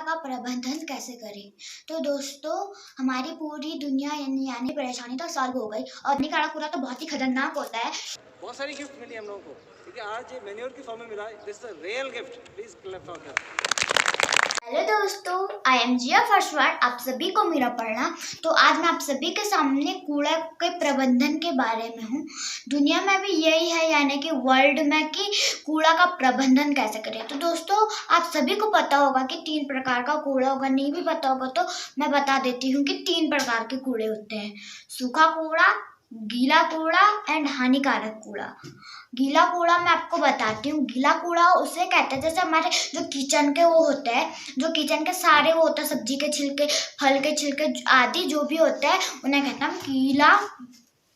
का प्रबंधन कैसे करें। तो दोस्तों, हमारी पूरी दुनिया यानी परेशानी तो सॉल्व हो गई और निकाला कूड़ा तो बहुत ही खतरनाक होता है। बहुत सारी गिफ्ट मिली हम लोगों को, क्योंकि आज ये मैन्योर की फॉर्म में मिला है। This is a real gift. Please clap for that. Hello दोस्तों, आई एम जिया फर्शवार। आप सभी को मेरा प्रणाम। तो आज मैं आप सभी के सामने कूड़ा के प्रबंधन के बारे में हूँ। दुनिया में भी यही है, यानी कि वर्ल्ड में, कि कूड़ा का प्रबंधन कैसे करें। तो दोस्तों, आप सभी को पता होगा कि 3 प्रकार का कूड़ा होगा। नहीं भी पता होगा तो मैं बता देती हूँ कि 3 प्रकार के कूड़े होते हैं: सूखा कूड़ा, गीला कूड़ा एंड हानिकारक कूड़ा। गीला कूड़ा मैं आपको बताती हूँ। गीला कूड़ा उसे कहते हैं, जैसे हमारे जो किचन के वो होते हैं, जो किचन के सारे वो होते हैं, सब्जी के छिलके, फल के छिलके आदि जो भी होते हैं, उन्हें कहते हैं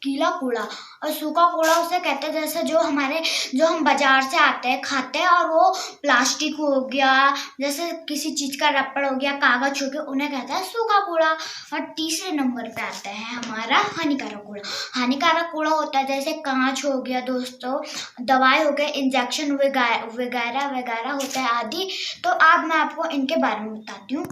गीला कूड़ा। और सूखा कूड़ा उसे कहते हैं, जैसे जो हम बाजार से आते हैं खाते हैं, और वो प्लास्टिक हो गया, जैसे किसी चीज का रबड़ हो गया, कागज हो गया, उन्हें कहते हैं सूखा कूड़ा। और तीसरे नंबर पे आता है हमारा हानिकारक कूड़ा। हानिकारक कूड़ा होता है जैसे कांच हो गया दोस्तों, दवाई हो गए, इंजेक्शन वगैरह वगैरह होता है आदि। तो अब मैं आपको इनके बारे में बताती हूँ।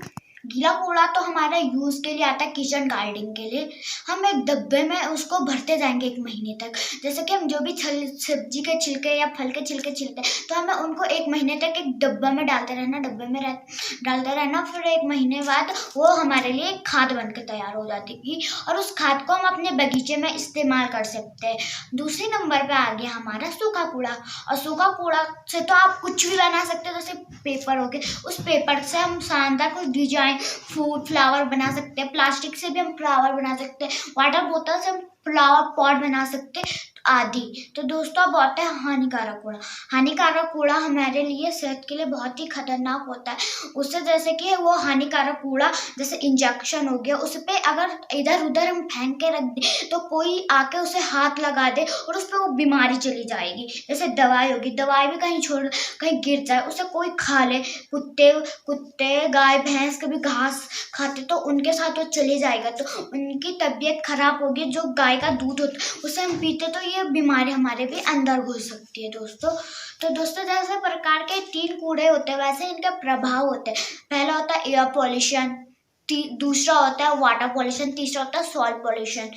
गीला कूड़ा तो हमारे यूज के लिए आता है, किचन गार्डनिंग के लिए। हम एक डब्बे में उसको भरते जाएंगे 1 महीने तक। जैसे कि हम जो भी सब्जी के छिलके या फल के छिलके छिलते हैं, तो हमें उनको 1 महीने तक एक डब्बा में डालते रहना, डालते रहना। फिर 1 महीने बाद वो हमारे लिए एक खाद बन के तैयार हो जाती, और उस खाद को हम अपने बगीचे में इस्तेमाल कर सकते हैं। दूसरे नंबर पे आ गया हमारा सूखा कूड़ा। और सूखा कूड़ा से तो आप कुछ भी बना सकते हैं, जैसे पेपर हो गए, उस पेपर से हम शानदार कुछ डिजाइन, फूड, फ्लावर बना सकते हैं। प्लास्टिक से भी हम फ्लावर बना सकते हैं। वाटर बोतल से हम फ्लावर पॉट बना सकते हैं आदि। तो दोस्तों, अब आता है हानिकारक कूड़ा। हानिकारक कूड़ा हमारे लिए सेहत के लिए बहुत ही खतरनाक होता है। उससे जैसे कि वो हानिकारक कूड़ा, जैसे इंजेक्शन हो गया, उस पे अगर इधर उधर हम फेंक के रख दें तो कोई आके उसे हाथ लगा दे और उस पर वो बीमारी चली जाएगी। जैसे दवाई होगी, दवाई भी कहीं गिर जाए, उसे कोई खा ले, कुत्ते गाय भैंस कभी घास खाते तो उनके साथ वो चले जाएगा, तो उनकी तबीयत खराब होगी। जो गाय का दूध होता है उसे हम पीते तो ये बीमारी हमारे भी अंदर घुस सकती है दोस्तों। तो दोस्तों, जैसे प्रकार के 3 कूड़े होते हैं, वैसे इनके प्रभाव होते हैं। पहला होता है एयर पॉल्यूशन, दूसरा होता है वाटर पॉल्यूशन, तीसरा होता है सॉइल पॉल्यूशन।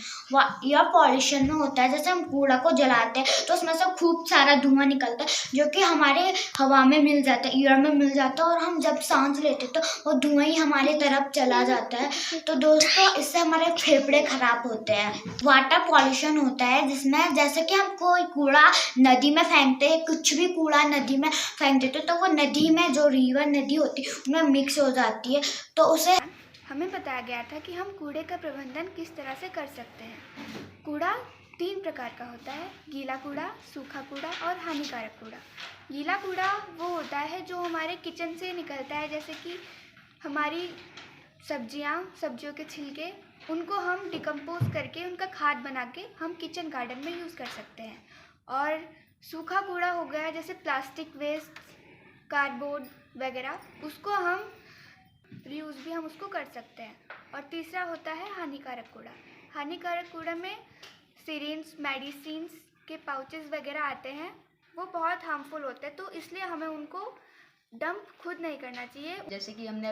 एयर पॉल्यूशन में होता है, जैसे हम कूड़ा को जलाते हैं तो उसमें से खूब सारा धुआं निकलता है, जो कि हमारे हवा में मिल जाता है, एयर में मिल जाता है, और हम जब सांस लेते हैं तो वो धुआं ही हमारी तरफ चला जाता है। तो दोस्तों, इससे हमारे फेफड़े खराब होते हैं। वाटर पॉल्यूशन होता है, जिसमें जैसे कि हम कोई कूड़ा नदी में फेंकते हैं, कुछ भी कूड़ा नदी में फेंक देते तो वो नदी में, जो रिवर नदी होती है, उनमें मिक्स हो जाती है। तो उसे हमें बताया गया था कि हम कूड़े का प्रबंधन किस तरह से कर सकते हैं। कूड़ा 3 प्रकार का होता है: गीला कूड़ा, सूखा कूड़ा और हानिकारक कूड़ा। गीला कूड़ा वो होता है जो हमारे किचन से निकलता है, जैसे कि हमारी सब्जियों के छिलके, उनको हम डिकम्पोज करके उनका खाद बना के हम किचन गार्डन में यूज़ कर सकते हैं। और सूखा कूड़ा हो गया जैसे प्लास्टिक वेस्ट, कार्डबोर्ड वगैरह, उसको हम रीयूज़ भी हम उसको कर सकते हैं। और तीसरा होता है हानिकारक कूड़ा। हानिकारक कूड़ा में सिरिंज, मेडिसिन्स के पाउचेस वगैरह आते हैं, वो बहुत हार्मफुल होते हैं, तो इसलिए हमें उनको डंप खुद नहीं करना चाहिए। जैसे कि हमने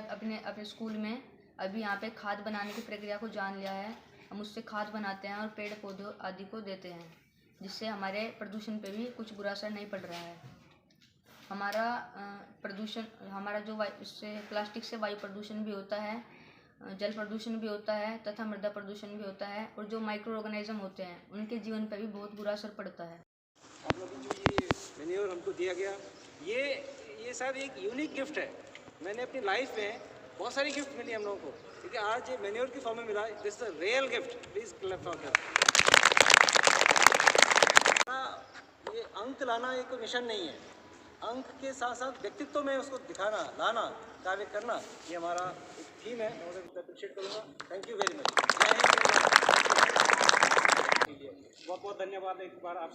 अपने स्कूल में अभी यहाँ पे खाद बनाने की प्रक्रिया को जान लिया है। हम उससे खाद बनाते हैं और पेड़ पौधों आदि को देते हैं, जिससे हमारे प्रदूषण पे भी कुछ बुरा असर नहीं पड़ रहा है। हमारा प्रदूषण, हमारा जो इससे प्लास्टिक से वायु प्रदूषण भी होता है, जल प्रदूषण भी होता है तथा मृदा प्रदूषण भी होता है, और जो माइक्रो ऑर्गेनिज्म होते हैं उनके जीवन पर भी बहुत बुरा असर पड़ता है। आप लोगों को जो ये मैन्योर हमको दिया गया, ये शायद एक यूनिक गिफ्ट है। मैंने अपनी लाइफ में बहुत सारी गिफ्ट मिली हम लोगों को, क्योंकि आज ये मैन्योर की फॉर्म में मिला है। This is a real gift. Please clap for that. ये अंक लाना एक मिशन नहीं है। अंक के साथ साथ व्यक्तित्व में उसको दिखाना, लाना, कार्य करना, ये हमारा एक थीम है। मैं उसे अप्रिशिएट करूँगा। Thank you very much. बहुत बहुत धन्यवाद एक बार आपसे।